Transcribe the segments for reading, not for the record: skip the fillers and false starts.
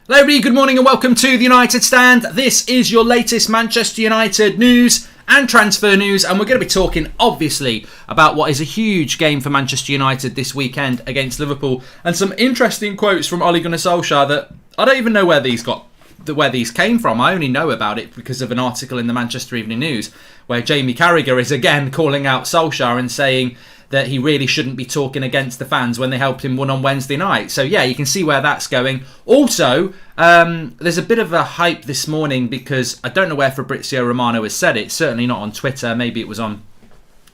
Hello everybody, good morning and welcome to the United Stand. This is your latest Manchester United news and transfer news, and we're going to be talking obviously about what is a huge game for Manchester United this weekend against Liverpool, and some interesting quotes from Ole Gunnar Solskjaer that I don't even know where these came from. I only know about it because of an article in the Manchester Evening News where Jamie Carragher is again calling out Solskjaer and saying that he really shouldn't be talking against the fans when they helped him win on Wednesday night. So yeah, you can see where that's going. Also, there's a bit of a hype this morning because I don't know where Fabrizio Romano has said it. Certainly not on Twitter. Maybe it was on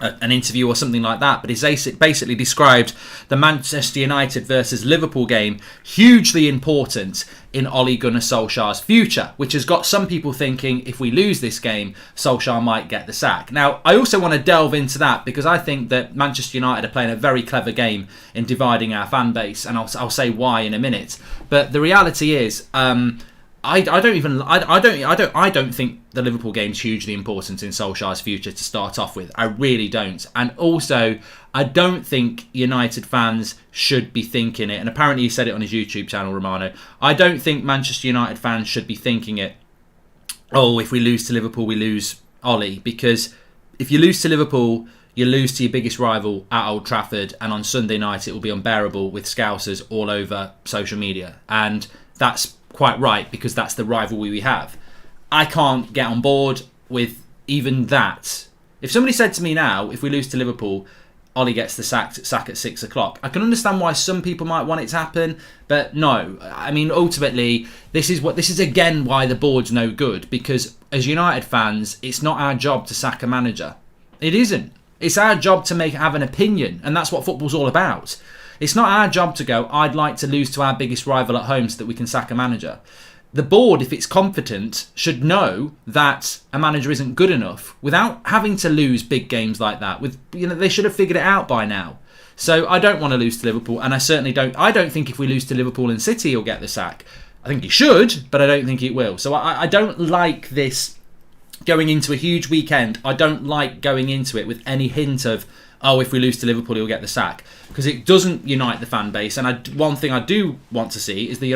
an interview or something like that, but he's basically described the Manchester United versus Liverpool game hugely important in Ole Gunnar Solskjaer's future, which has got some people thinking if we lose this game, Solskjaer might get the sack. Now, I also want to delve into that because I think that Manchester United are playing a very clever game in dividing our fan base, and I'll say why in a minute. But the reality is, I don't think the Liverpool game's hugely important in Solskjaer's future to start off with. I really don't. And also, I don't think United fans should be thinking it. And apparently he said it on his YouTube channel, Romano. I don't think Manchester United fans should be thinking it, oh, if we lose to Liverpool, we lose Ole. Because if you lose to Liverpool, you lose to your biggest rival at Old Trafford. And on Sunday night, it will be unbearable with Scousers all over social media. And that's quite right, because that's the rivalry we have. I can't get on board with even that. If somebody said to me now, if we lose to Liverpool, Ole gets the sack at 6 o'clock, I can understand why some people might want it to happen, but no. I mean, ultimately, this is again why the board's no good, because as United fans, it's not our job to sack a manager. It isn't. It's our job to have an opinion, and that's what football's all about. It's not our job to go, I'd like to lose to our biggest rival at home so that we can sack a manager. The board, if it's competent, should know that a manager isn't good enough without having to lose big games like that. They should have figured it out by now. So I don't want to lose to Liverpool, and I certainly don't. I don't think if we lose to Liverpool and City, he'll get the sack. I think he should, but I don't think it will. So I don't like this going into a huge weekend. I don't like going into it with any hint of, oh, if we lose to Liverpool, he'll get the sack. Because it doesn't unite the fan base. And one thing I do want to see is the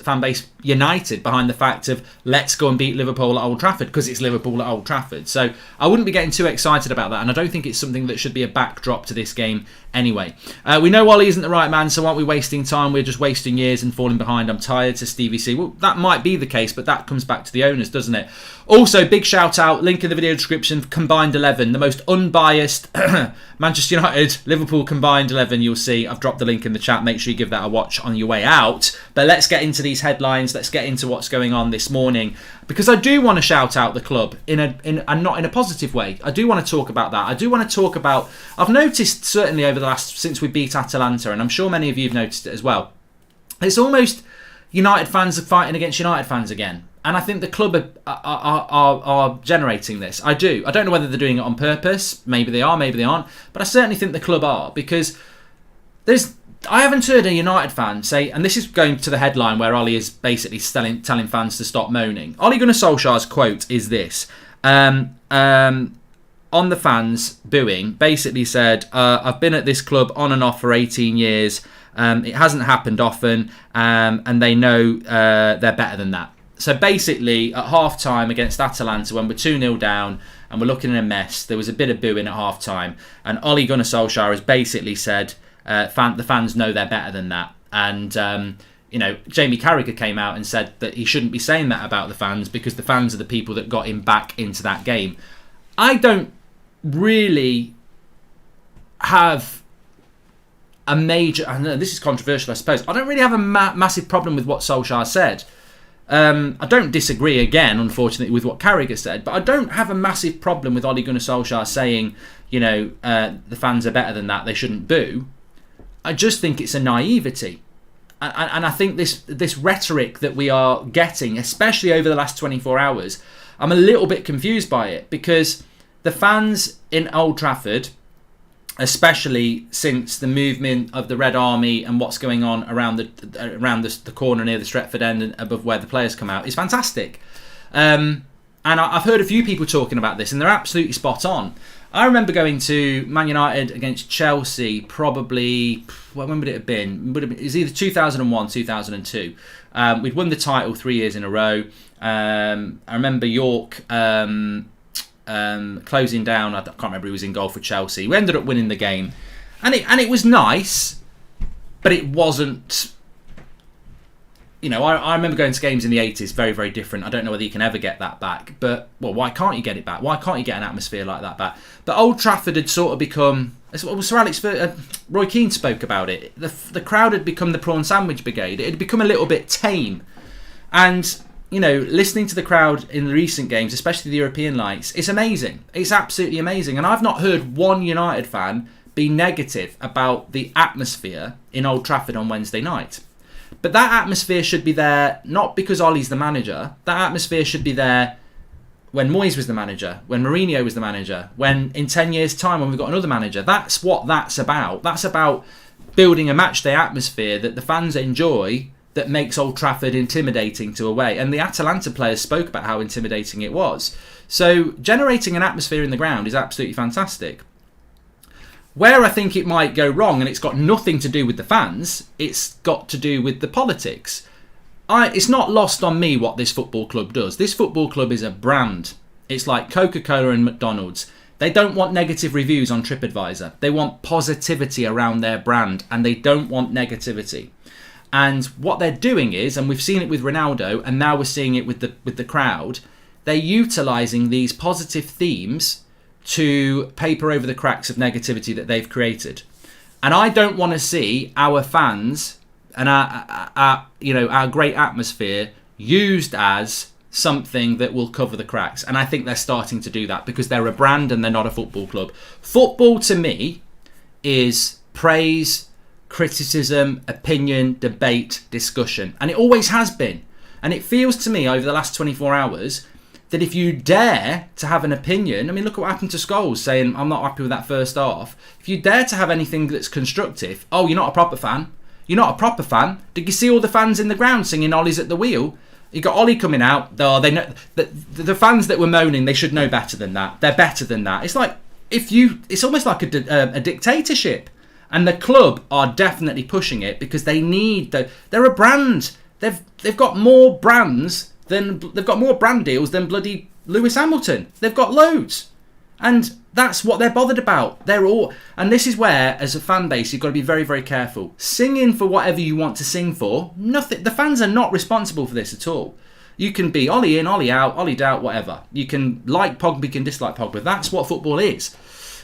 fan base united behind the fact of let's go and beat Liverpool at Old Trafford, because it's Liverpool at Old Trafford. So I wouldn't be getting too excited about that. And I don't think it's something that should be a backdrop to this game anyway. We know Ole isn't the right man, so aren't we wasting time? We're just wasting years and falling behind. I'm tired, to Stevie C. Well, that might be the case, but that comes back to the owners, doesn't it? Also, big shout out, link in the video description, combined 11, the most unbiased Manchester United Liverpool combined 11 you'll see. I've dropped the link in the chat. Make sure you give that a watch on your way out. But let's get into these headlines. Let's get into what's going on this morning, because I do want to shout out the club and not in a positive way. I do want to talk about that. I do want to talk about, I've noticed certainly over the last, since we beat Atalanta, and I'm sure many of you have noticed it as well, it's almost United fans are fighting against United fans again. And I think the club are generating this. I do. I don't know whether they're doing it on purpose. Maybe they are, maybe they aren't. But I certainly think the club are, because I haven't heard a United fan say, and this is going to the headline where Ole is basically telling fans to stop moaning. Ole Gunnar Solskjaer's quote is this. On the fans booing, basically said, I've been at this club on and off for 18 years. It hasn't happened often, and they know they're better than that. So basically, at half-time against Atalanta, when we're 2-0 down and we're looking in a mess, there was a bit of booing at half-time. And Ole Gunnar Solskjaer has basically said, the fans know they're better than that. And, Jamie Carragher came out and said that he shouldn't be saying that about the fans, because the fans are the people that got him back into that game. I don't really have a major... I know this is controversial, I suppose. I don't really have a massive problem with what Solskjaer said. I don't disagree, again, unfortunately, with what Carragher said, but I don't have a massive problem with Ole Gunnar Solskjaer saying, the fans are better than that, they shouldn't boo. I just think it's a naivety. And I think this rhetoric that we are getting, especially over the last 24 hours, I'm a little bit confused by it, because the fans in Old Trafford, especially since the movement of the Red Army and what's going on around the corner near the Stretford end and above where the players come out, is fantastic. And I've heard a few people talking about this, and they're absolutely spot on. I remember going to Man United against Chelsea probably, when would it have been? It was either 2001, 2002. We'd won the title 3 years in a row. I remember York closing down. I can't remember who was in goal for Chelsea. We ended up winning the game. And it was nice, but it wasn't... I remember going to games in the 80s, very, very different. I don't know whether you can ever get that back. But, why can't you get it back? Why can't you get an atmosphere like that back? But Old Trafford had sort of become... Sir Alex, Roy Keane spoke about it. The crowd had become the prawn sandwich brigade. It had become a little bit tame. And, listening to the crowd in the recent games, especially the European nights, it's amazing. It's absolutely amazing. And I've not heard one United fan be negative about the atmosphere in Old Trafford on Wednesday night. But that atmosphere should be there not because Ollie's the manager. That atmosphere should be there when Moyes was the manager, when Mourinho was the manager, when in 10 years' time when we've got another manager. That's what that's about. That's about building a matchday atmosphere that the fans enjoy, that makes Old Trafford intimidating to away. And the Atalanta players spoke about how intimidating it was. So generating an atmosphere in the ground is absolutely fantastic. Where I think it might go wrong, and it's got nothing to do with the fans, it's got to do with the politics. It's not lost on me what this football club does. This football club is a brand. It's like Coca-Cola and McDonald's. They don't want negative reviews on TripAdvisor. They want positivity around their brand, and they don't want negativity. And what they're doing is, and we've seen it with Ronaldo, and now we're seeing it with the crowd, they're utilising these positive themes to paper over the cracks of negativity that they've created. And I don't want to see our fans and our great atmosphere used as something that will cover the cracks. And I think they're starting to do that because they're a brand and they're not a football club. Football to me is praise, criticism, opinion, debate, discussion. And it always has been. And it feels to me over the last 24 hours that if you dare to have an opinion, look at what happened to Scholes saying, I'm not happy with that first half. If you dare to have anything that's constructive, you're not a proper fan. You're not a proper fan. Did you see all the fans in the ground singing Ollie's at the wheel? You got Ollie coming out. They know the fans that were moaning, they should know better than that. They're better than that. It's like it's almost like a dictatorship. And the club are definitely pushing it because they need they're a brand. They've got more brands. They've got more brand deals than bloody Lewis Hamilton. They've got loads. And that's what they're bothered about. And this is where, as a fan base, you've got to be very, very careful. Singing for whatever you want to sing for, nothing. The fans are not responsible for this at all. You can be Ollie in, Ollie out, Ollie out, whatever. You can like Pogba, you can dislike Pogba. That's what football is.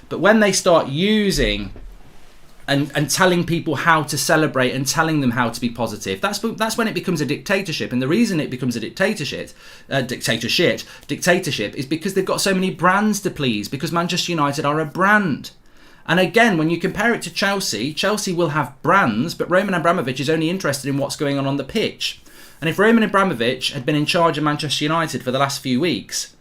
But when they start using and telling people how to celebrate and telling them how to be positive, that's when it becomes a dictatorship. And the reason it becomes a dictatorship is because they've got so many brands to please, because Manchester United are a brand. And again, when you compare it to Chelsea will have brands, but Roman Abramovich is only interested in what's going on the pitch. And if Roman Abramovich had been in charge of Manchester United for the last few weeks,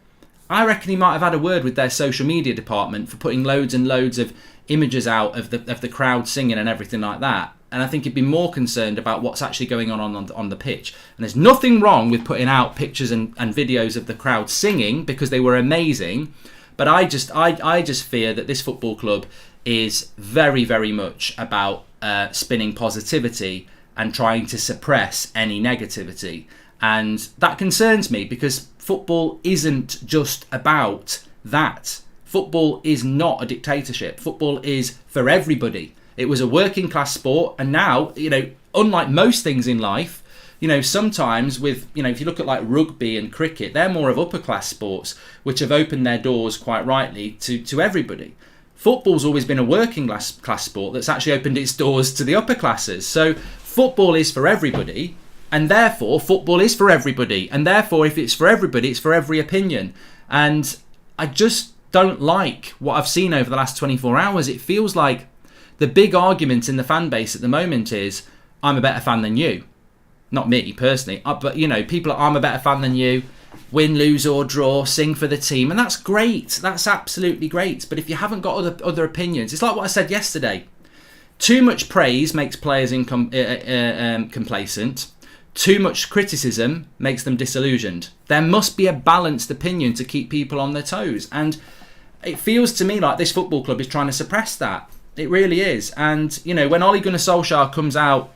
I reckon he might have had a word with their social media department for putting loads and loads of images out of the crowd singing and everything like that. And I think he'd be more concerned about what's actually going on the pitch. And there's nothing wrong with putting out pictures and videos of the crowd singing because they were amazing. But I just fear that this football club is very, very much about spinning positivity and trying to suppress any negativity. And that concerns me because football isn't just about that. Football is not a dictatorship. Football is for everybody. It was a working class sport, and now, unlike most things in life, sometimes with, if you look at like rugby and cricket, they're more of upper class sports, which have opened their doors quite rightly to everybody. Football's always been a working class sport that's actually opened its doors to the upper classes. So football is for everybody, and therefore football is for everybody, and therefore if it's for everybody, it's for every opinion. And I just don't like what I've seen over the last 24 hours. It feels like the big argument in the fan base at the moment is, I'm a better fan than you. Not me personally, but people are, I'm a better fan than you. Win, lose or draw, sing for the team, and that's great. That's absolutely great. But if you haven't got other opinions, it's like what I said yesterday. Too much praise makes players complacent. Too much criticism makes them disillusioned. There must be a balanced opinion to keep people on their toes. And it feels to me like this football club is trying to suppress that. It really is. And, you know, when Ole Gunnar Solskjaer comes out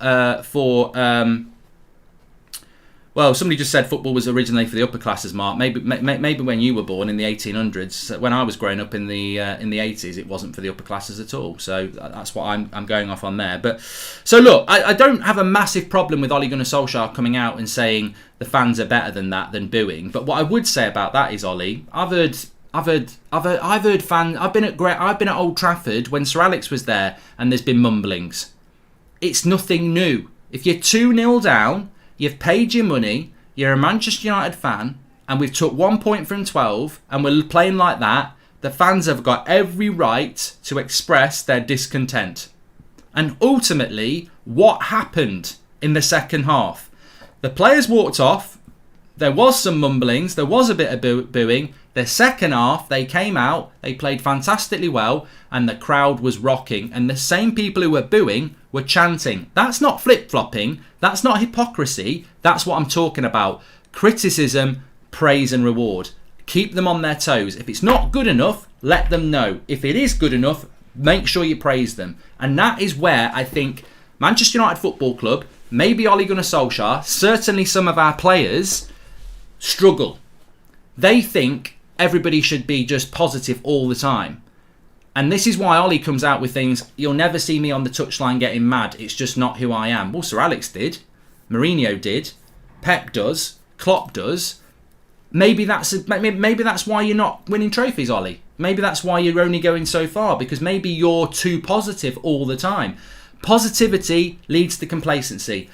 well, somebody just said football was originally for the upper classes, Mark. Maybe when you were born in the 1800s. When I was growing up in the 80s, it wasn't for the upper classes at all. So that's what I'm going off on there. But so look, I don't have a massive problem with Ole Gunnar Solskjaer coming out and saying the fans are better than booing. But what I would say about that is, Ollie, I've heard fans. I've been at Old Trafford when Sir Alex was there, and there's been mumblings. It's nothing new. If you're 2-0 down, you've paid your money, you're a Manchester United fan, and we've took 1 point from 12, and we're playing like that, the fans have got every right to express their discontent. And ultimately, what happened in the second half? The players walked off, there was some mumblings, there was a bit of booing. The second half, they came out, they played fantastically well, and the crowd was rocking. And the same people who were booing were chanting. That's not flip-flopping, that's not hypocrisy, that's what I'm talking about. Criticism, praise and reward. Keep them on their toes. If it's not good enough, let them know. If it is good enough, make sure you praise them. And that is where I think Manchester United Football Club, maybe Ole Gunnar Solskjaer, certainly some of our players, struggle. They think everybody should be just positive all the time. And this is why Ollie comes out with things, you'll never see me on the touchline getting mad, it's just not who I am. Well, Sir Alex did, Mourinho did, Pep does, Klopp does. Maybe that's why you're not winning trophies, Ollie. Maybe that's why you're only going so far, because maybe you're too positive all the time. Positivity leads to complacency.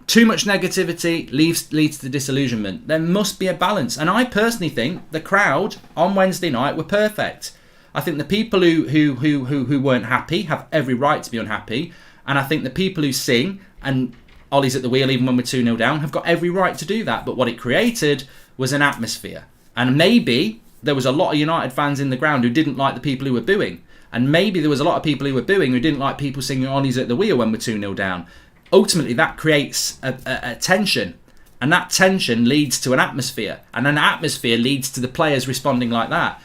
Too much negativity leads to disillusionment. There must be a balance. And I personally think the crowd on Wednesday night were perfect. I think the people who weren't happy have every right to be unhappy. And I think the people who sing, and Ollie's at the wheel even when we're 2-0 down, have got every right to do that. But what it created was an atmosphere. And maybe there was a lot of United fans in the ground who didn't like the people who were booing. And maybe there was a lot of people who were booing who didn't like people singing Ollie's at the wheel when we're 2-0 down. Ultimately, that creates a tension. And that tension leads to an atmosphere. And an atmosphere leads to the players responding like that.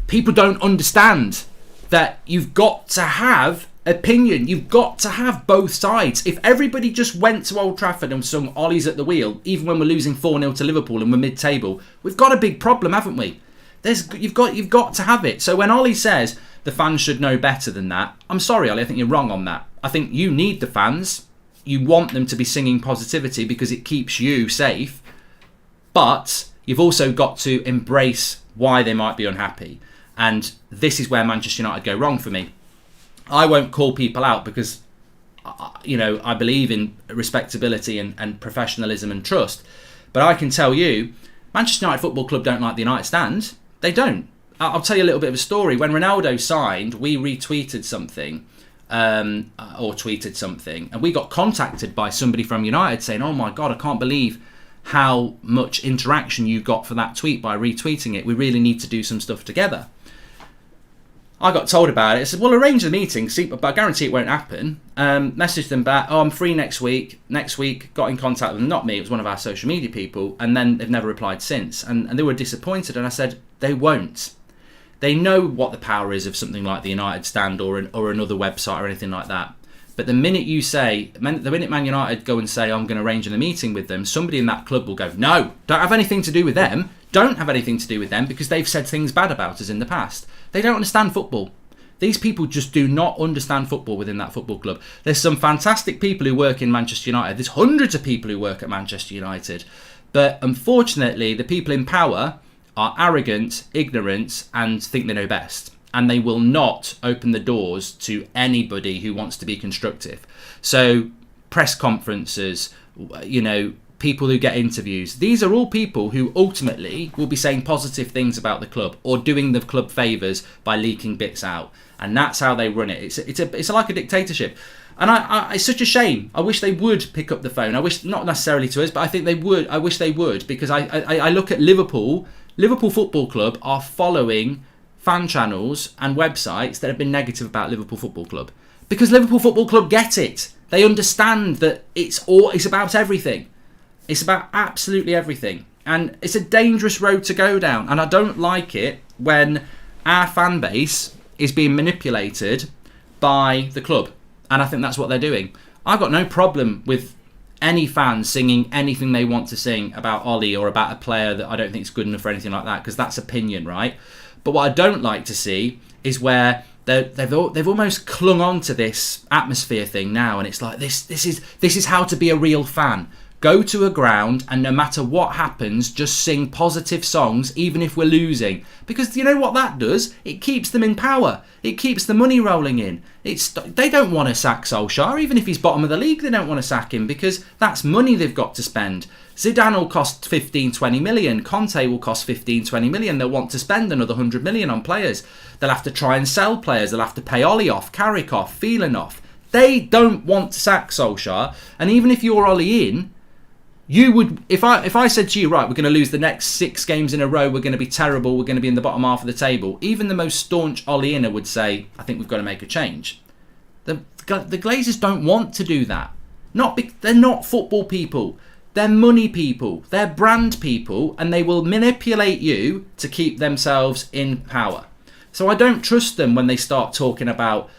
People don't understand that you've got to have opinion. You've got to have both sides. If everybody just went to Old Trafford and sung Ollie's at the wheel, even when we're losing 4-0 to Liverpool and we're mid-table, we've got a big problem, haven't we? You've got to have it. So when Ollie says the fans should know better than that, I'm sorry, Ollie, I think you're wrong on that. I think you need the fans. You want them to be singing positivity because it keeps you safe. But you've also got to embrace why they might be unhappy. And this is where Manchester United go wrong for me. I won't call people out because, I believe in respectability and professionalism and trust. But I can tell you, Manchester United Football Club don't like the United stand. They don't. I'll tell you a little bit of a story. When Ronaldo signed, we retweeted something or tweeted something, and we got contacted by somebody from United saying, oh my God, I can't believe how much interaction you got for that tweet by retweeting it. We really need to do some stuff together. I got told about it. I said, well, arrange the meeting, but I guarantee it won't happen. Messaged them back, oh, I'm free next week. Next week, got in contact with them. Not me, it was one of our social media people. And then they've never replied since. And they were disappointed. And I said, they won't. They know what the power is of something like the United stand or another website or anything like that. But the minute Man United go and say, I'm going to arrange a meeting with them, somebody in that club will go, no, don't have anything to do with them. Don't have anything to do with them because they've said things bad about us in the past. They don't understand football. These people just do not understand football within that football club. There's some fantastic people who work in Manchester United. There's hundreds of people who work at Manchester United. But unfortunately, the people in power are arrogant, ignorant, and think they know best. And they will not open the doors to anybody who wants to be constructive. So press conferences, people who get interviews. These are all people who ultimately will be saying positive things about the club or doing the club favours by leaking bits out. And that's how they run it. It's like a dictatorship. And it's such a shame. I wish they would pick up the phone. I wish, not necessarily to us, but I think they would. I wish they would, because I look at Liverpool. Liverpool Football Club are following fan channels and websites that have been negative about Liverpool Football Club. Because Liverpool Football Club get it. They understand that it's about everything. It's about absolutely everything. And it's a dangerous road to go down. And I don't like it when our fan base is being manipulated by the club. And I think that's what they're doing. I've got no problem with any fans singing anything they want to sing about Ollie or about a player that I don't think is good enough or anything like that, because that's opinion, right? But what I don't like to see is where they've almost clung on to this atmosphere thing now, and it's like this is how to be a real fan. Go to a ground and no matter what happens, just sing positive songs, even if we're losing. Because you know what that does? It keeps them in power. It keeps the money rolling in. They don't want to sack Solskjaer. Even if he's bottom of the league, they don't want to sack him because that's money they've got to spend. Zidane will cost 15-20 million. Conte will cost 15-20 million. They'll want to spend another 100 million on players. They'll have to try and sell players. They'll have to pay Ollie off, Carrick off, Phelan off. They don't want to sack Solskjaer. And even if you're Ollie in, you would, if I said to you, right, we're going to lose the next 6 games in a row, we're going to be terrible, we're going to be in the bottom half of the table, even the most staunch Ollie-inner would say, I think we've got to make a change. The Glazers don't want to do that. They're not football people. They're money people. They're brand people, and they will manipulate you to keep themselves in power. So I don't trust them when they start talking about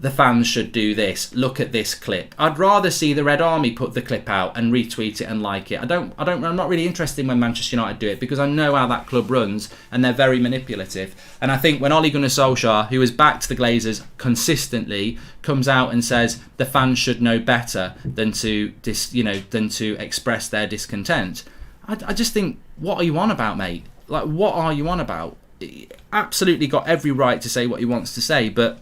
the fans should do this. Look at this clip. I'd rather see the Red Army put the clip out and retweet it and like it. I'm not really interested when Manchester United do it because I know how that club runs and they're very manipulative. And I think when Ole Gunnar Solskjaer, who has backed the Glazers consistently, comes out and says the fans should know better than to express their discontent, I just think, what are you on about, mate? Like, what are you on about? He absolutely got every right to say what he wants to say, but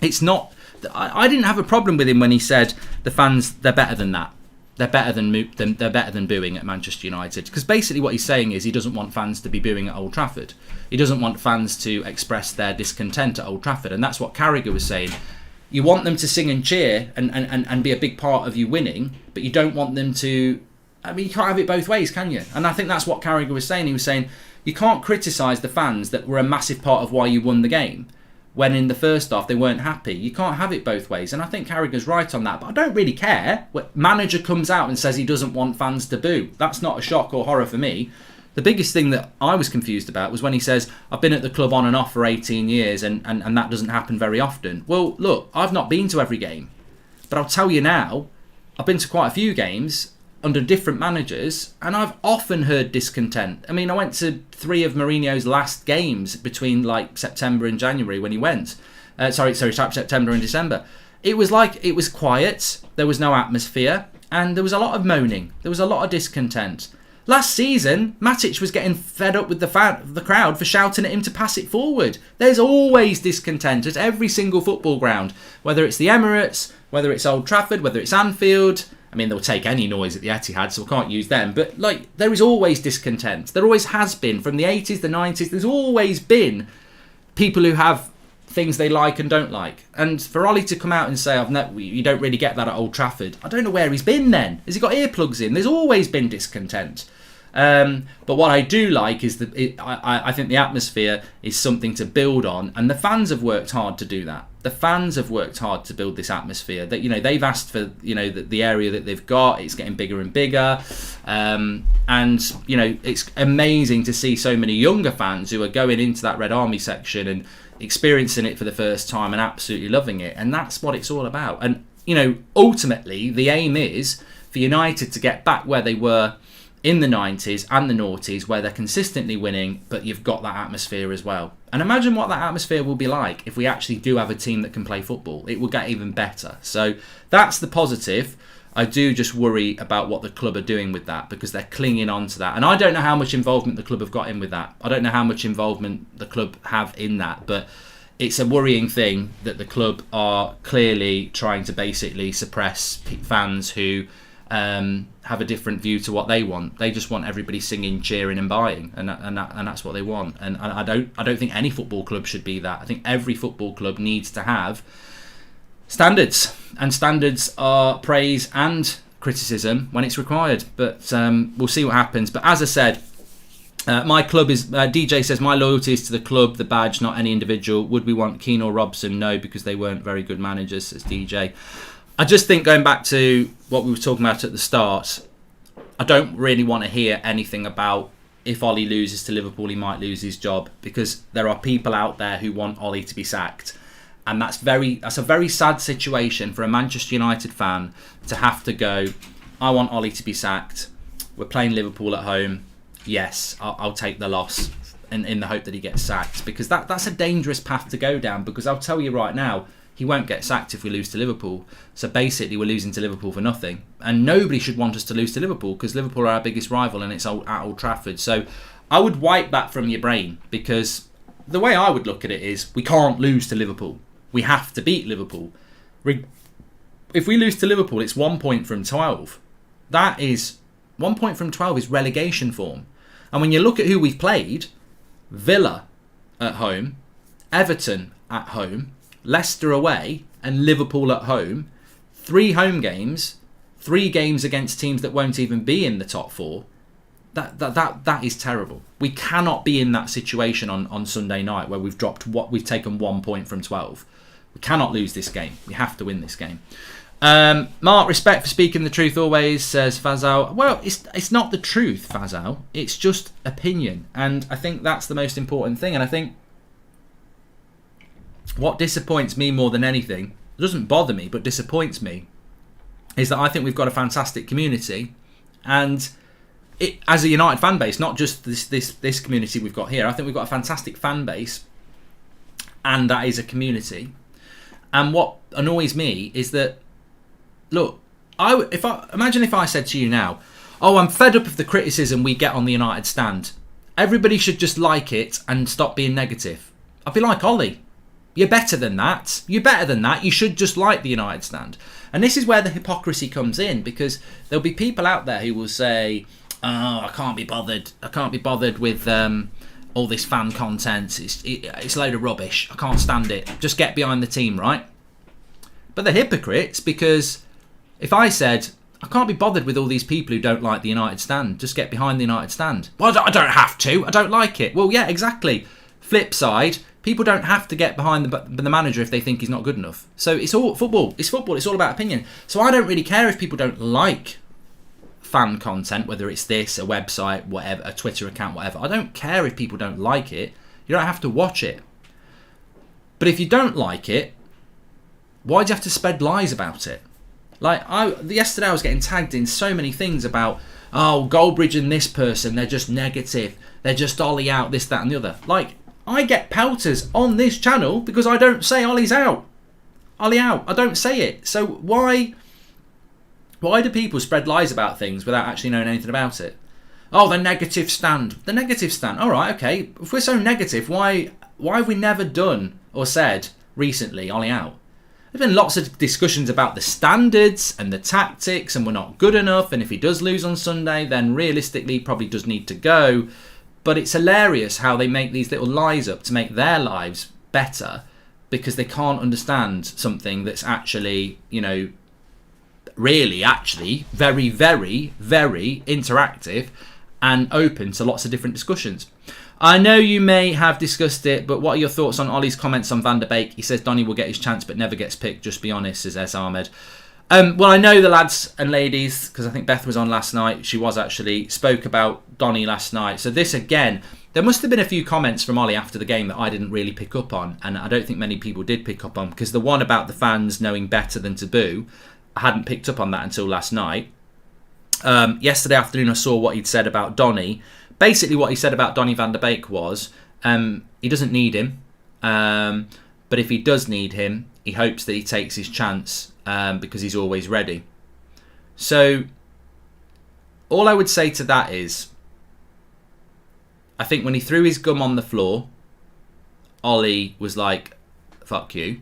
it's not. I didn't have a problem with him when he said the fans, they're better than that. They're better than booing at Manchester United. Because basically what he's saying is he doesn't want fans to be booing at Old Trafford. He doesn't want fans to express their discontent at Old Trafford. And that's what Carragher was saying. You want them to sing and cheer and be a big part of you winning, but you don't want them to. I mean, you can't have it both ways, can you? And I think that's what Carragher was saying. He was saying you can't criticise the fans that were a massive part of why you won the game, when in the first half they weren't happy. You can't have it both ways. And I think Carragher's right on that. But I don't really care. When manager comes out and says he doesn't want fans to boo, that's not a shock or horror for me. The biggest thing that I was confused about was when he says, I've been at the club on and off for 18 years and that doesn't happen very often. Well, look, I've not been to every game. But I'll tell you now, I've been to quite a few games under different managers, and I've often heard discontent. I mean, I went to 3 of Mourinho's last games between like September and January when he went. September and December. It was quiet, there was no atmosphere, and there was a lot of moaning. There was a lot of discontent. Last season, Matic was getting fed up with the crowd for shouting at him to pass it forward. There's always discontent at every single football ground, whether it's the Emirates, whether it's Old Trafford, whether it's Anfield. I mean, they'll take any noise at the Etihad, so I can't use them. But, there is always discontent. There always has been. From the 80s, the 90s, there's always been people who have things they like and don't like. And for Ollie to come out and say, you don't really get that at Old Trafford, I don't know where he's been then. Has he got earplugs in? There's always been discontent. But what I do like is that I think the atmosphere is something to build on, and the fans have worked hard to do that. The fans have worked hard to build this atmosphere. That they've asked for the area that they've got. It's getting bigger and bigger, and it's amazing to see so many younger fans who are going into that Red Army section and experiencing it for the first time and absolutely loving it. And that's what it's all about. And ultimately the aim is for United to get back where they were in the 90s and the noughties, where they're consistently winning, but you've got that atmosphere as well. And imagine what that atmosphere will be like if we actually do have a team that can play football. It will get even better. So that's the positive. I do just worry about what the club are doing with that, because they're clinging on to that. And I don't know how much involvement the club have got in with that. I don't know how much involvement the club have in that, but it's a worrying thing that the club are clearly trying to basically suppress fans who have a different view to what they want. They just want everybody singing, cheering, and buying, and that's what they want. And I don't think any football club should be that. I think every football club needs to have standards, and standards are praise and criticism when it's required. But we'll see what happens. But as I said, my club is. DJ says my loyalty is to the club, the badge, not any individual. Would we want Keane or Robson? No, because they weren't very good managers, says DJ. I just think, going back to what we were talking about at the start, I don't really want to hear anything about if Ollie loses to Liverpool, he might lose his job, because there are people out there who want Ollie to be sacked. And that's a very sad situation for a Manchester United fan to have to go, I want Ollie to be sacked. We're playing Liverpool at home. Yes, I'll take the loss in the hope that he gets sacked, because that's a dangerous path to go down, because I'll tell you right now, he won't get sacked if we lose to Liverpool. So basically, we're losing to Liverpool for nothing. And nobody should want us to lose to Liverpool, because Liverpool are our biggest rival and it's at Old Trafford. So I would wipe that from your brain, because the way I would look at it is, we can't lose to Liverpool. We have to beat Liverpool. If we lose to Liverpool, it's 1 point from 12. That is, 1 point from 12 is relegation form. And when you look at who we've played, Villa at home, Everton at home, Leicester away, and Liverpool at home, 3 home games, 3 games against teams that won't even be in the top 4. That is terrible. We cannot be in that situation on Sunday night where we've taken 1 point from 12. We cannot lose this game. We have to win this game. Mark, respect for speaking the truth always, says Fazal. Well, it's not the truth, Fazal. It's just opinion. And I think that's the most important thing. And I think what disappoints me more than anything, it doesn't bother me, but disappoints me, is that I think we've got a fantastic community. And it, as a United fan base, not just this community we've got here, I think we've got a fantastic fan base. And that is a community. And what annoys me is that, look, imagine if I said to you now, oh, I'm fed up of the criticism we get on the United stand. Everybody should just like it and stop being negative. I'd be like, Ollie, you're better than that. You're better than that. You should just like the United stand. And this is where the hypocrisy comes in, because there'll be people out there who will say, oh, I can't be bothered. I can't be bothered with all this fan content. It's a load of rubbish. I can't stand it. Just get behind the team, right? But they're hypocrites, because if I said, I can't be bothered with all these people who don't like the United stand, just get behind the United stand. Well, I don't have to. I don't like it. Well, yeah, exactly. Flip side, people don't have to get behind the manager if they think he's not good enough. So it's all football. It's football. It's all about opinion. So I don't really care if people don't like fan content, whether it's this, a website, whatever, a Twitter account, whatever. I don't care if people don't like it. You don't have to watch it. But if you don't like it, why do you have to spread lies about it? Like, yesterday I was getting tagged in so many things about, oh, Goldbridge and this person, they're just negative. They're just Ollie out, this, that and the other. Like, I get pelters on this channel because I don't say Ollie's out. Ollie out. I don't say it. So why do people spread lies about things without actually knowing anything about it? Oh, the negative stand. The negative stand. All right, okay. If we're so negative, why have we never done or said recently Ollie out? There's been lots of discussions about the standards and the tactics, and we're not good enough, and if he does lose on Sunday, then realistically he probably does need to go. But it's hilarious how they make these little lies up to make their lives better, because they can't understand something that's actually, really actually very, very, very interactive and open to lots of different discussions. I know you may have discussed it, but what are your thoughts on Ollie's comments on Van der Beek? He says Donny will get his chance but never gets picked, just be honest, says S. Ahmed. Well, I know the lads and ladies, because I think Beth was on last night, she was actually, spoke about Donny last night. So this again, there must have been a few comments from Ollie after the game that I didn't really pick up on, and I don't think many people did pick up on, because the one about the fans knowing better than to boo, I hadn't picked up on that until last night. Yesterday afternoon I saw what he'd said about Donny. Basically what he said about Donny van der Beek was, he doesn't need him, but if he does need him, he hopes that he takes his chance, because he's always ready. So all I would say to that is, I think when he threw his gum on the floor, Ollie was like, fuck you.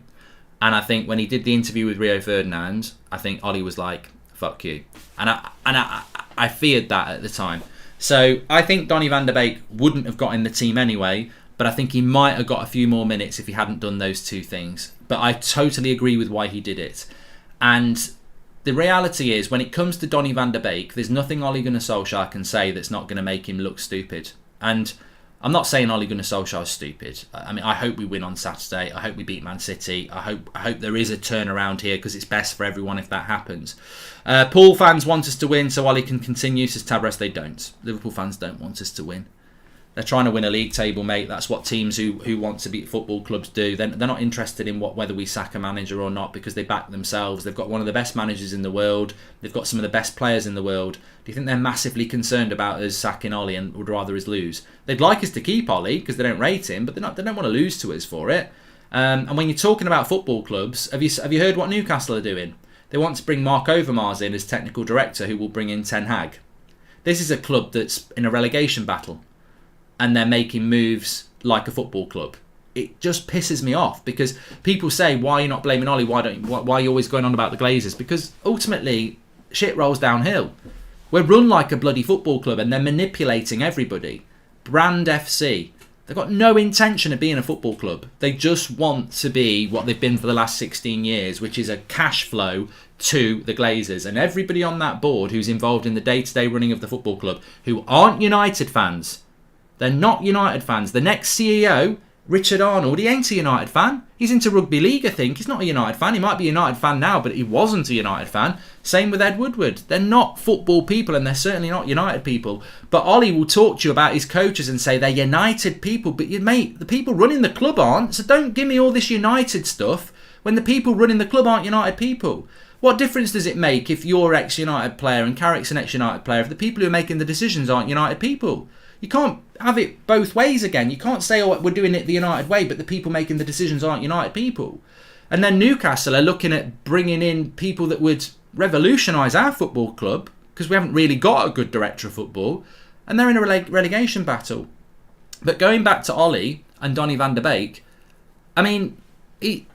And I think when he did the interview with Rio Ferdinand, I think Ollie was like, fuck you. And I feared that at the time. So I think Donny van der Beek wouldn't have got in the team anyway, but I think he might have got a few more minutes if he hadn't done those two things. But I totally agree with why he did it. And the reality is, when it comes to Donny van der Beek, there's nothing Ole Gunnar Solskjaer can say that's not going to make him look stupid. And I'm not saying Ole Gunnar Solskjaer is stupid. I mean, I hope we win on Saturday. I hope we beat Man City. I hope there is a turnaround here because it's best for everyone if that happens. Pool fans want us to win so Ole can continue, says Tabras. They don't. Liverpool fans don't want us to win. They're trying to win a league table, mate. That's what teams who want to beat football clubs do. They're not interested in whether we sack a manager or not because they back themselves. They've got one of the best managers in the world. They've got some of the best players in the world. Do you think they're massively concerned about us sacking Ole and would rather us lose? They'd like us to keep Ole because they don't rate him, but they don't want to lose to us for it. And when you're talking about football clubs, have you heard what Newcastle are doing? They want to bring Mark Overmars in as technical director, who will bring in Ten Hag. This is a club that's in a relegation battle. And they're making moves like a football club. It just pisses me off because people say, why are you not blaming Ole? Why are you always going on about the Glazers? Because ultimately, shit rolls downhill. We're run like a bloody football club and they're manipulating everybody. Brand FC. They've got no intention of being a football club. They just want to be what they've been for the last 16 years, which is a cash flow to the Glazers. And everybody on that board who's involved in the day-to-day running of the football club, who aren't United fans. They're not United fans. The next CEO, Richard Arnold, he ain't a United fan. He's into rugby league, I think. He's not a United fan. He might be a United fan now, but he wasn't a United fan. Same with Ed Woodward. They're not football people, and they're certainly not United people. But Ollie will talk to you about his coaches and say they're United people. But, mate, the people running the club aren't. So don't give me all this United stuff when the people running the club aren't United people. What difference does it make if you're ex-United player and Carrick's an ex-United player if the people who are making the decisions aren't United people? You can't have it both ways again. You can't say, oh, we're doing it the United way, but the people making the decisions aren't United people. And then Newcastle are looking at bringing in people that would revolutionise our football club because we haven't really got a good director of football, and they're in a relegation battle. But going back to Ollie and Donny van der Beek, I mean, I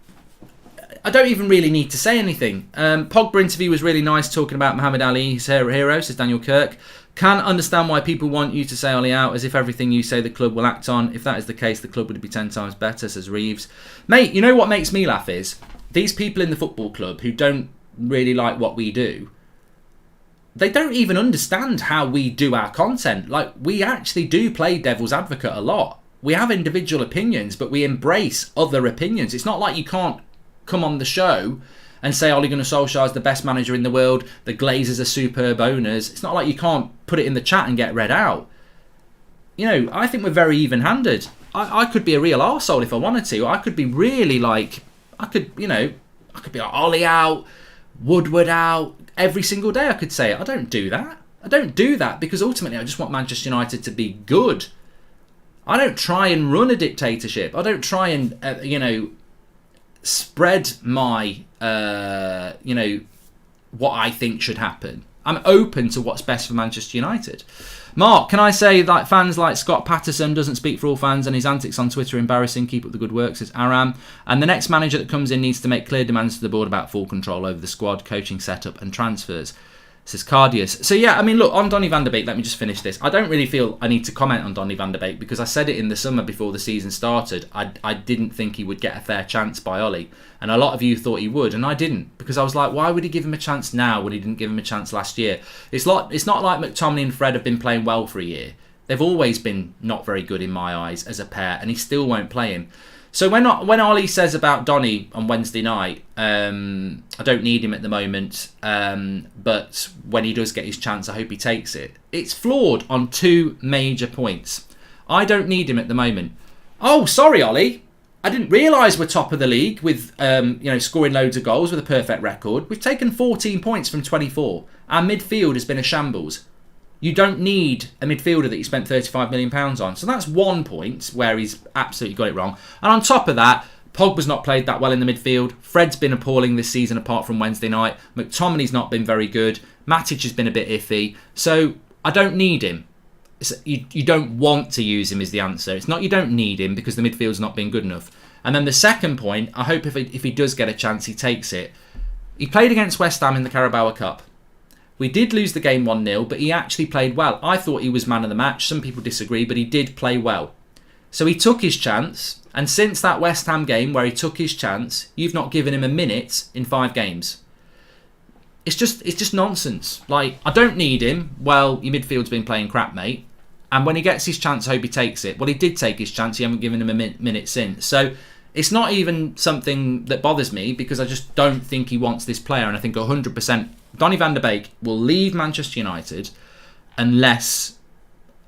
don't even really need to say anything. Pogba interview was really nice, talking about Muhammad Ali, his hero, says Daniel Kirk. Can understand why people want you to say Ollie out, as if everything you say the club will act on. If that is the case, the club would be 10 times better, says Reeves. Mate, you know what makes me laugh is these people in the football club who don't really like what we do, they don't even understand how we do our content. Like, we actually do play devil's advocate a lot. We have individual opinions, but we embrace other opinions. It's not like you can't come on the show and say Ole Gunnar Solskjaer is the best manager in the world, the Glazers are superb owners. It's not like you can't put it in the chat and get read out. You know, I think we're very even-handed. I could be a real arsehole if I wanted to. I could be really like, I could be like Ollie out, Woodward out, every single day I could say it. I don't do that. I don't do that because ultimately I just want Manchester United to be good. I don't try and run a dictatorship. I don't try and, spread my, what I think should happen. I'm open to what's best for Manchester United. Mark, can I say that fans like Scott Patterson doesn't speak for all fans and his antics on Twitter are embarrassing? Keep up the good work, says Aram. And the next manager that comes in needs to make clear demands to the board about full control over the squad, coaching setup and transfers, says Cardius. So yeah, I mean, look, on Donny van der Beek, let me just finish this. I don't really feel I need to comment on Donny van der Beek because I said it in the summer before the season started. I didn't think he would get a fair chance by Ollie. And a lot of you thought he would, and I didn't. Because I was like, why would he give him a chance now when he didn't give him a chance last year? It's not like McTominay and Fred have been playing well for a year. They've always been not very good in my eyes as a pair, and he still won't play him. So when Ollie says about Donny on Wednesday night, I don't need him at the moment, but when he does get his chance, I hope he takes it. It's flawed on two major points. I don't need him at the moment. Oh, sorry, Ollie. I didn't realise we're top of the league with scoring loads of goals with a perfect record. We've taken 14 points from 24. Our midfield has been a shambles. You don't need a midfielder that you spent £35 million on. So that's 1 point where he's absolutely got it wrong. And on top of that, Pogba's not played that well in the midfield. Fred's been appalling this season apart from Wednesday night. McTominay's not been very good. Matic has been a bit iffy. So I don't need him. You don't want to use him is the answer. It's not you don't need him because the midfield's not been good enough. And then the second point, I hope if he does get a chance, he takes it. He played against West Ham in the Carabao Cup. We did lose the game 1-0, but he actually played well. I thought he was man of the match. Some people disagree, but he did play well. So he took his chance, and since that West Ham game where he took his chance, you've not given him a minute in 5 games. It's just nonsense. Like, I don't need him. Well, your midfield's been playing crap, mate. And when he gets his chance, I hope he takes it. Well, he did take his chance. You haven't given him a minute since. So it's not even something that bothers me because I just don't think he wants this player. And I think 100% Donny van de Beek will leave Manchester United unless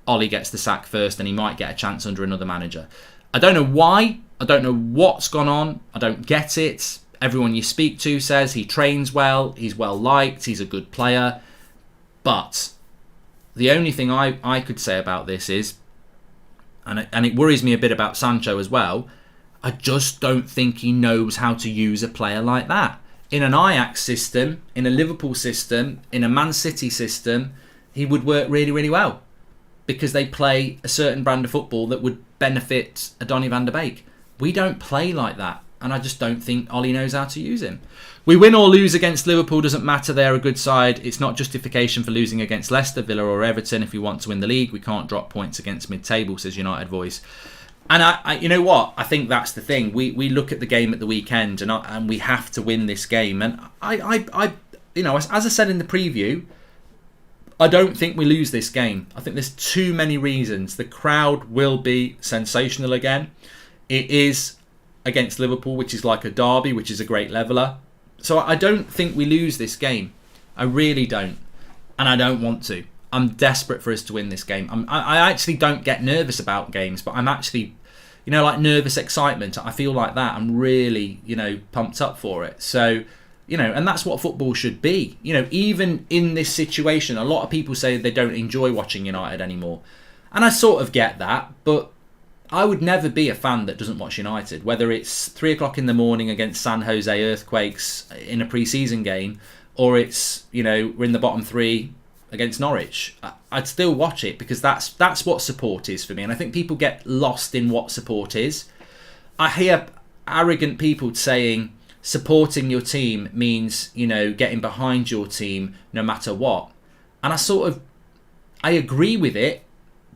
Ollie gets the sack first and he might get a chance under another manager. I don't know why. I don't know what's gone on. I don't get it. Everyone you speak to says he trains well. He's well liked. He's a good player. But the only thing I could say about this is, and it worries me a bit about Sancho as well, I just don't think he knows how to use a player like that. In an Ajax system, in a Liverpool system, in a Man City system, he would work really, really well because they play a certain brand of football that would benefit a Donny van de Beek. We don't play like that, and I just don't think Ollie knows how to use him. We win or lose against Liverpool doesn't matter. They're a good side. It's not justification for losing against Leicester, Villa or Everton. If we want to win the league, we can't drop points against mid-table, says United Voice. And I you know what? I think that's the thing. We look at the game at the weekend, and we have to win this game. And I you know, as I said in the preview, I don't think we lose this game. I think there's too many reasons. The crowd will be sensational again. It is against Liverpool, which is like a derby, which is a great leveller. So I don't think we lose this game. I really don't. And I don't want to. I'm desperate for us to win this game. I actually don't get nervous about games, but I'm actually, you know, like nervous excitement. I feel like that. I'm really, you know, pumped up for it. So, you know, and that's what football should be. You know, even in this situation, a lot of people say they don't enjoy watching United anymore. And I sort of get that, but I would never be a fan that doesn't watch United, whether it's 3 o'clock in the morning against San Jose Earthquakes in a pre-season game, or it's, you know, we're in the bottom 3 against Norwich. I'd still watch it because that's what support is for me. And I think people get lost in what support is. I hear arrogant people saying supporting your team means, you know, getting behind your team no matter what. And I agree with it,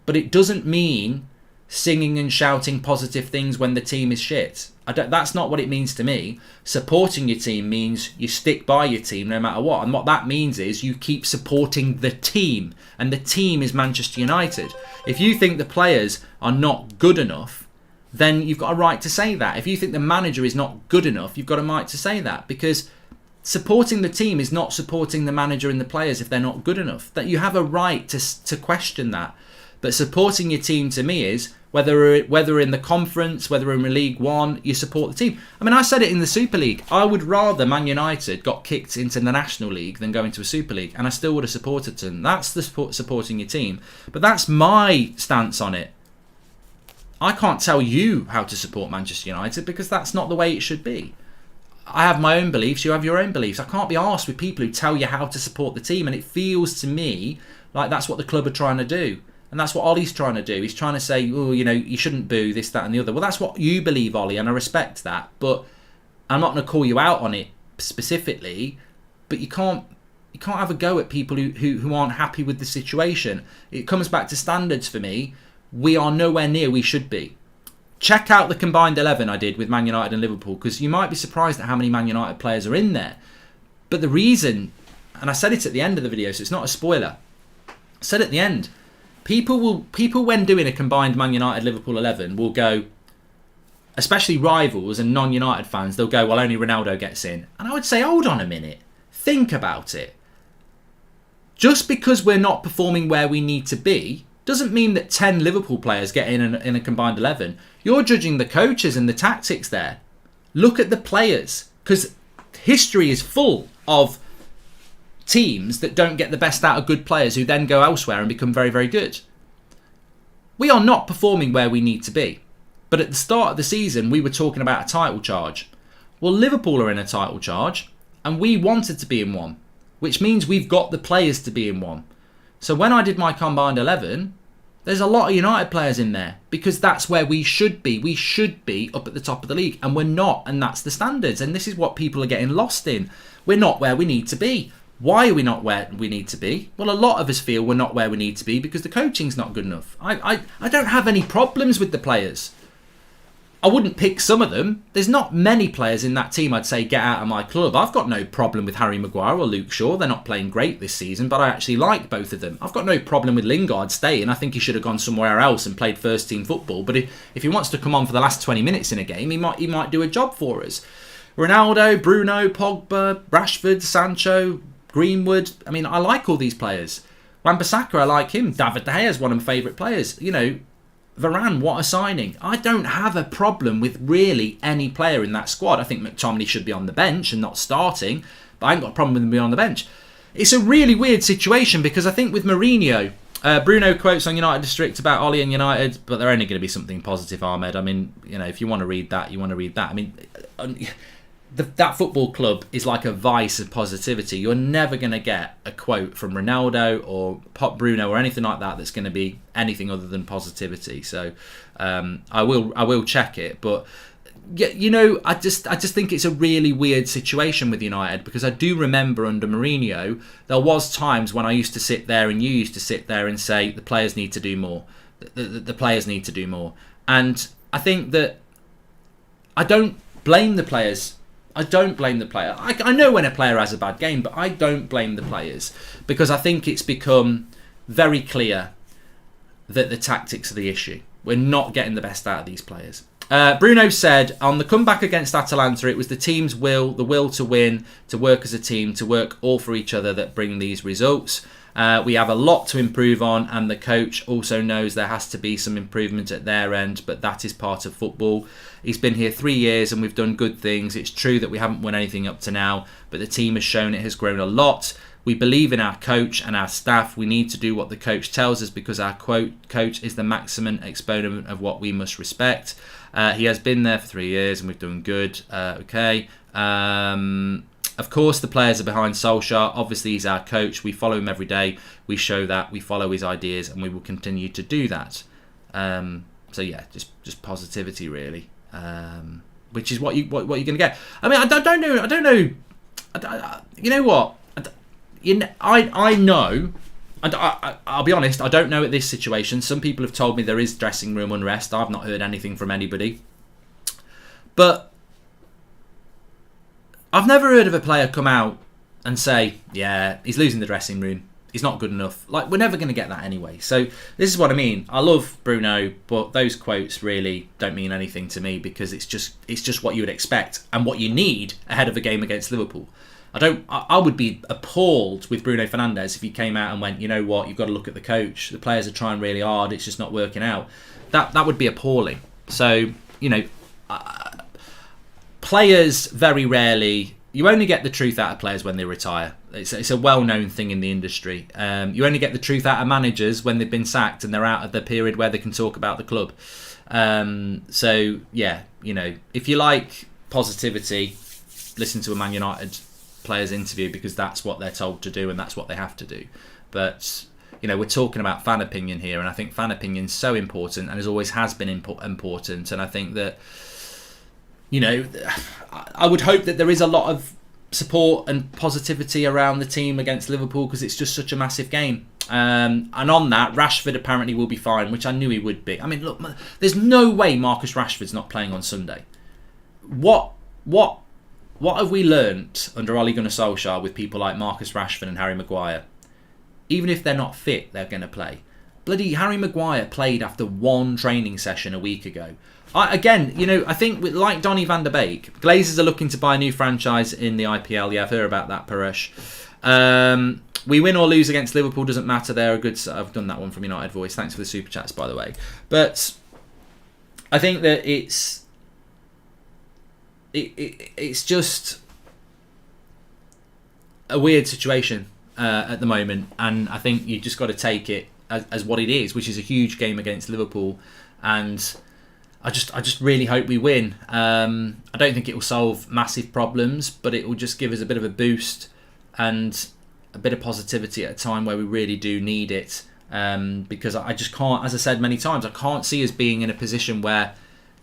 but it doesn't mean singing and shouting positive things when the team is shit. That's not what it means to me. Supporting your team means you stick by your team no matter what. And what that means is you keep supporting the team. And the team is Manchester United. If you think the players are not good enough, then you've got a right to say that. If you think the manager is not good enough, you've got a right to say that. Because supporting the team is not supporting the manager and the players if they're not good enough. That you have a right to question that. But supporting your team to me is whether in the conference, whether in League One, you support the team. I mean, I said it in the Super League. I would rather Man United got kicked into the National League than go into a Super League, and I still would have supported them. That's the supporting your team. But that's my stance on it. I can't tell you how to support Manchester United because that's not the way it should be. I have my own beliefs, you have your own beliefs. I can't be arsed with people who tell you how to support the team, and it feels to me like that's what the club are trying to do. And that's what Ollie's trying to do. He's trying to say, oh, you know, you shouldn't boo this, that and the other. Well, that's what you believe, Ollie, and I respect that. But I'm not going to call you out on it specifically. But you can't have a go at people who aren't happy with the situation. It comes back to standards for me. We are nowhere near we should be. Check out the combined 11 I did with Man United and Liverpool, because you might be surprised at how many Man United players are in there. But the reason, and I said it at the end of the video, so it's not a spoiler. I said at the end, People when doing a combined Man United Liverpool 11 will go, especially rivals and non-United fans, they'll go, well, only Ronaldo gets in. And I would say, hold on a minute, think about it. Just because we're not performing where we need to be doesn't mean that 10 Liverpool players get in a combined 11. You're judging the coaches and the tactics there. Look at the players, because history is full of teams that don't get the best out of good players who then go elsewhere and become very, very good. We are not performing where we need to be. But at the start of the season, we were talking about a title charge. Well, Liverpool are in a title charge, and we wanted to be in one, which means we've got the players to be in one. So when I did my combined 11, there's a lot of United players in there, because that's where we should be. We should be up at the top of the league, and we're not, and that's the standards. And this is what people are getting lost in. We're not where we need to be. Why are we not where we need to be? Well, a lot of us feel we're not where we need to be because the coaching's not good enough. I don't have any problems with the players. I wouldn't pick some of them. There's not many players in that team I'd say get out of my club. I've got no problem with Harry Maguire or Luke Shaw. They're not playing great this season, but I actually like both of them. I've got no problem with Lingard staying. I think he should have gone somewhere else and played first team football. But if he wants to come on for the last 20 minutes in a game, he might do a job for us. Ronaldo, Bruno, Pogba, Rashford, Sancho, Greenwood. I mean, I like all these players. Wan-Bissaka, I like him. David De Gea is one of my favourite players. You know, Varane, what a signing. I don't have a problem with really any player in that squad. I think McTominay should be on the bench and not starting, but I ain't got a problem with him being on the bench. It's a really weird situation because I think with Mourinho, Bruno quotes on United District about Ollie and United, but they're only going to be something positive, Ahmed. I mean, you know, if you want to read that, you want to read that. I mean, that football club is like a vice of positivity. You're never going to get a quote from Ronaldo or Bruno or anything like that that's going to be anything other than positivity. So I will check it, but you know, I just think it's a really weird situation with United because I do remember under Mourinho there was times when I used to sit there and you used to sit there and say the players need to do more. The players need to do more, and I think that I don't blame the players. I don't blame the player. I know when a player has a bad game, but I don't blame the players because I think it's become very clear that the tactics are the issue. We're not getting the best out of these players. Bruno said, on the comeback against Atalanta, it was the team's will, the will to win, to work as a team, to work all for each other that bring these results. We have a lot to improve on, and the coach also knows there has to be some improvement at their end, but that is part of football. He's been here 3 years and we've done good things. It's true that we haven't won anything up to now, but the team has shown it has grown a lot. We believe in our coach and our staff. We need to do what the coach tells us because our coach is the maximum exponent of what we must respect. He has been there for 3 years and we've done good. Okay. Of course, the players are behind Solskjaer. Obviously, he's our coach. We follow him every day. We show that. We follow his ideas and we will continue to do that. So yeah, just positivity really. Which is what you're going to get. I mean, I don't know. You know what? I know. I'll be honest. I don't know at this situation. Some people have told me there is dressing room unrest. I've not heard anything from anybody. But I've never heard of a player come out and say, "Yeah, he's losing the dressing room. He's not good enough." Like, we're never going to get that anyway. So this is what I mean. I love Bruno, but those quotes really don't mean anything to me because it's just what you would expect and what you need ahead of a game against Liverpool. I would be appalled with Bruno Fernandes if he came out and went, "You know what? You've got to look at the coach. The players are trying really hard. It's just not working out." That would be appalling. So, you know, players very rarely. You only get the truth out of players when they retire. It's a well-known thing in the industry. You only get the truth out of managers when they've been sacked and they're out of the period where they can talk about the club. So, yeah, you know, if you like positivity, listen to a Man United player's interview because that's what they're told to do and that's what they have to do. But, you know, we're talking about fan opinion here, and I think fan opinion is so important and always has been important. And I think that, you know, I would hope that there is a lot of support and positivity around the team against Liverpool because it's just such a massive game. And on that, Rashford apparently will be fine, which I knew he would be. I mean, look, there's no way Marcus Rashford's not playing on Sunday. What have we learnt under Ole Gunnar Solskjaer with people like Marcus Rashford and Harry Maguire? Even if they're not fit, they're going to play. Bloody Harry Maguire played after one training session a week ago. Again, you know, I think like Donny van der Beek, Glazers are looking to buy a new franchise in the IPL. Yeah, I've heard about that, Paresh. We win or lose against Liverpool doesn't matter. They're a good. I've done that one from United Voice. Thanks for the super chats, by the way. But I think that it's just a weird situation at the moment, and I think you just got to take it as what it is, which is a huge game against Liverpool, and I just really hope we win. I don't think it will solve massive problems, but it will just give us a bit of a boost and a bit of positivity at a time where we really do need it. Because I just can't, as I said many times, I can't see us being in a position where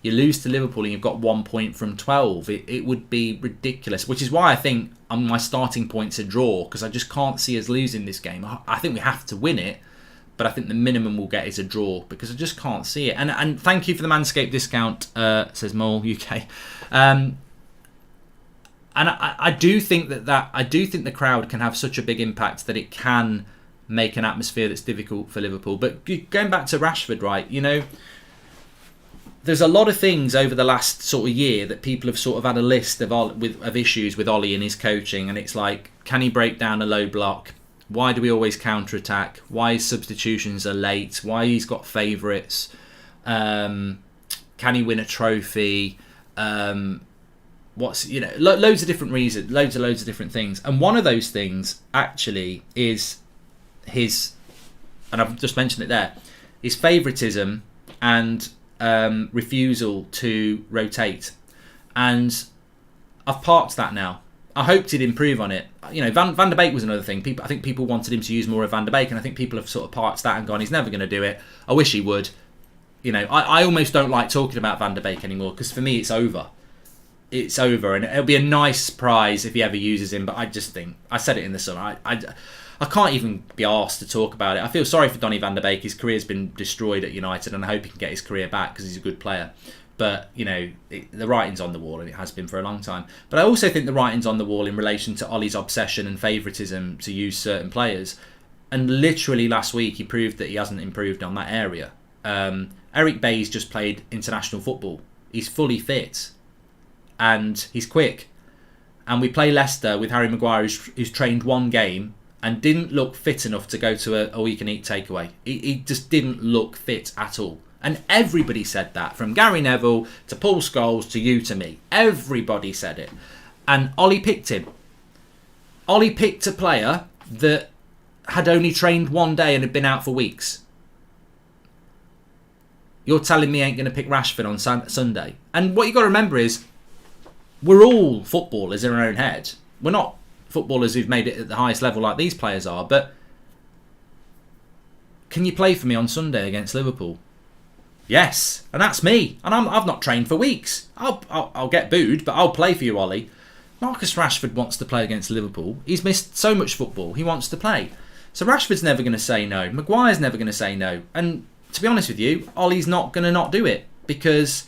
you lose to Liverpool and you've got 1 point from 12. It would be ridiculous, which is why I think my starting point's a draw, because I just can't see us losing this game. I think we have to win it, but I think the minimum we'll get is a draw because I just can't see it. And thank you for the Manscaped discount, says Mole UK. And I do think I do think the crowd can have such a big impact that it can make an atmosphere that's difficult for Liverpool. But going back to Rashford, right? You know, there's a lot of things over the last sort of year that people have sort of had a list of issues with Ollie and his coaching, and it's like, can he break down a low block? Why do we always counter-attack? Why his substitutions are late? Why he's got favourites? Can he win a trophy? Loads of different reasons, loads of different things. And one of those things actually is his, and I've just mentioned it there, his favoritism and refusal to rotate. And I've parked that now. I hoped he'd improve on it. You know, Van der Beek was another thing. I think people wanted him to use more of Van der Beek, and I think people have sort of parked that and gone, he's never going to do it. I wish he would. You know, I almost don't like talking about Van der Beek anymore because for me it's over. It's over, and it'll be a nice surprise if he ever uses him. But I just think, I said it in the summer, I can't even be asked to talk about it. I feel sorry for Donny van der Beek. His career's been destroyed at United, and I hope he can get his career back because he's a good player. But, you know, the writing's on the wall, and it has been for a long time. But I also think the writing's on the wall in relation to Ollie's obsession and favouritism to use certain players. And literally last week, he proved that he hasn't improved on that area. Eric Bailly's just played international football. He's fully fit, and he's quick. And we play Leicester with Harry Maguire, who's trained one game and didn't look fit enough to go to a all-you-can-eat takeaway. He just didn't look fit at all. And everybody said that, from Gary Neville to Paul Scholes to you to me. Everybody said it. And Ollie picked him. Ollie picked a player that had only trained one day and had been out for weeks. You're telling me I ain't going to pick Rashford on Sunday. And what you got to remember is, we're all footballers in our own head. We're not footballers who've made it at the highest level like these players are, but can you play for me on Sunday against Liverpool? Yes, and that's me. And I've not trained for weeks. I'll get booed, but I'll play for you, Ollie. Marcus Rashford wants to play against Liverpool. He's missed so much football. He wants to play. So Rashford's never going to say no. Maguire's never going to say no. And to be honest with you, Ollie's not going to not do it because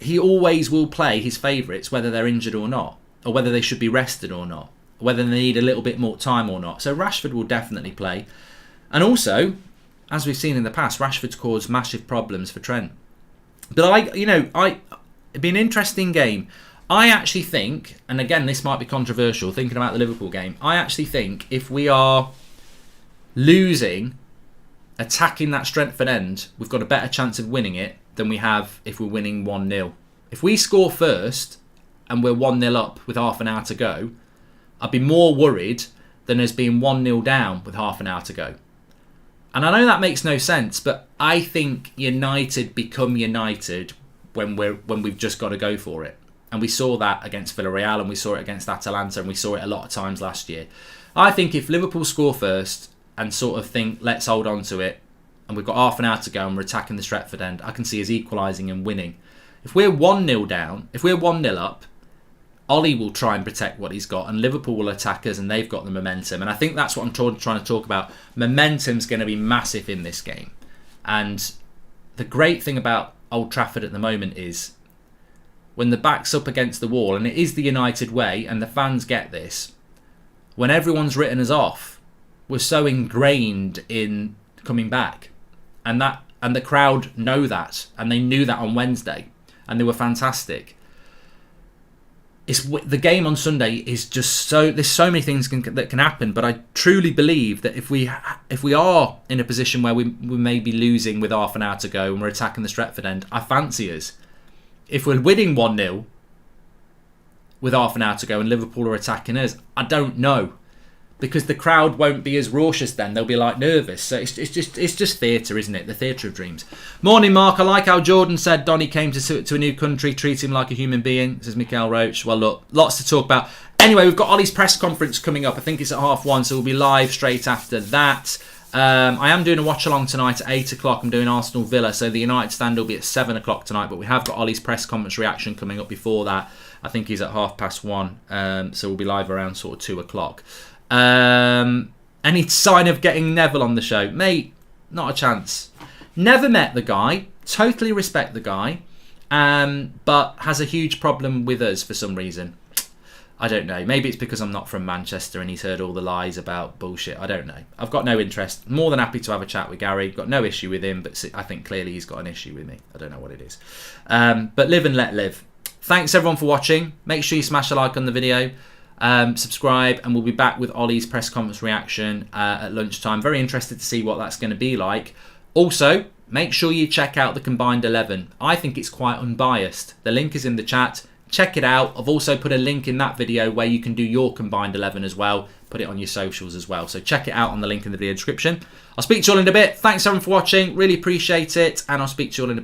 he always will play his favourites, whether they're injured or not, or whether they should be rested or not, whether they need a little bit more time or not. So Rashford will definitely play. And also, as we've seen in the past, Rashford's caused massive problems for Trent. But it'd be an interesting game. I actually think, and again, this might be controversial, thinking about the Liverpool game, I actually think if we are losing, attacking that Stretford end, we've got a better chance of winning it than we have if we're winning 1-0. If we score first and we're 1-0 up with half an hour to go, I'd be more worried than us being 1-0 down with half an hour to go. And I know that makes no sense, but I think United become United when we've just got to go for it. And we saw that against Villarreal, and we saw it against Atalanta, and we saw it a lot of times last year. I think if Liverpool score first and sort of think, let's hold on to it, and we've got half an hour to go and we're attacking the Stretford end, I can see us equalising and winning. If we're 1-0 down, if we're 1-0 up, Ollie will try and protect what he's got, and Liverpool will attack us, and they've got the momentum. And I think that's what I'm trying to talk about. Momentum's going to be massive in this game. And the great thing about Old Trafford at the moment is when the back's up against the wall, and it is the United way, and the fans get this, when everyone's written us off, we're so ingrained in coming back. And the crowd know that, and they knew that on Wednesday, and they were fantastic. The game on Sunday is just there's so many things that can happen, but I truly believe that if we are in a position where we may be losing with half an hour to go and we're attacking the Stretford end, I fancy us. If we're winning 1-0 with half an hour to go and Liverpool are attacking us, I don't know, because the crowd won't be as raucous then. They'll be like nervous. So it's just theatre, isn't it? The theatre of dreams. Morning, Mark. I like how Jordan said Donny came to a new country, treat him like a human being, says Mikael Roach. Well, look, lots to talk about. Anyway, we've got Ollie's press conference coming up. I think it's at 1:30, so we'll be live straight after that. I am doing a watch along tonight at 8 o'clock. I'm doing Arsenal Villa, so the United stand will be at 7 o'clock tonight, but we have got Ollie's press conference reaction coming up before that. I think he's at 1:30, so we'll be live around sort of 2 o'clock. Any sign of getting Neville on the show? Mate, Not a chance. Never met the guy. Totally respect the guy. But has a huge problem with us for some reason. I don't know. Maybe it's because I'm not from Manchester and he's heard all the lies about bullshit. I don't know. I've got no interest. More than happy to have a chat with Gary. Got no issue with him, but I think clearly he's got an issue with me. I don't know what it is. But live and let live. Thanks everyone for watching. Make sure you smash a like on the video. Subscribe, and we'll be back with Ollie's press conference reaction at lunchtime. Very interested to see what that's going to be like. Also, make sure you check out the Combined 11. I think it's quite unbiased. The link is in the chat. Check it out. I've also put a link in that video where you can do your Combined 11 as well. Put it on your socials as well. So check it out on the link in the video description. I'll speak to you all in a bit. Thanks everyone for watching. Really appreciate it. And I'll speak to you all in a bit.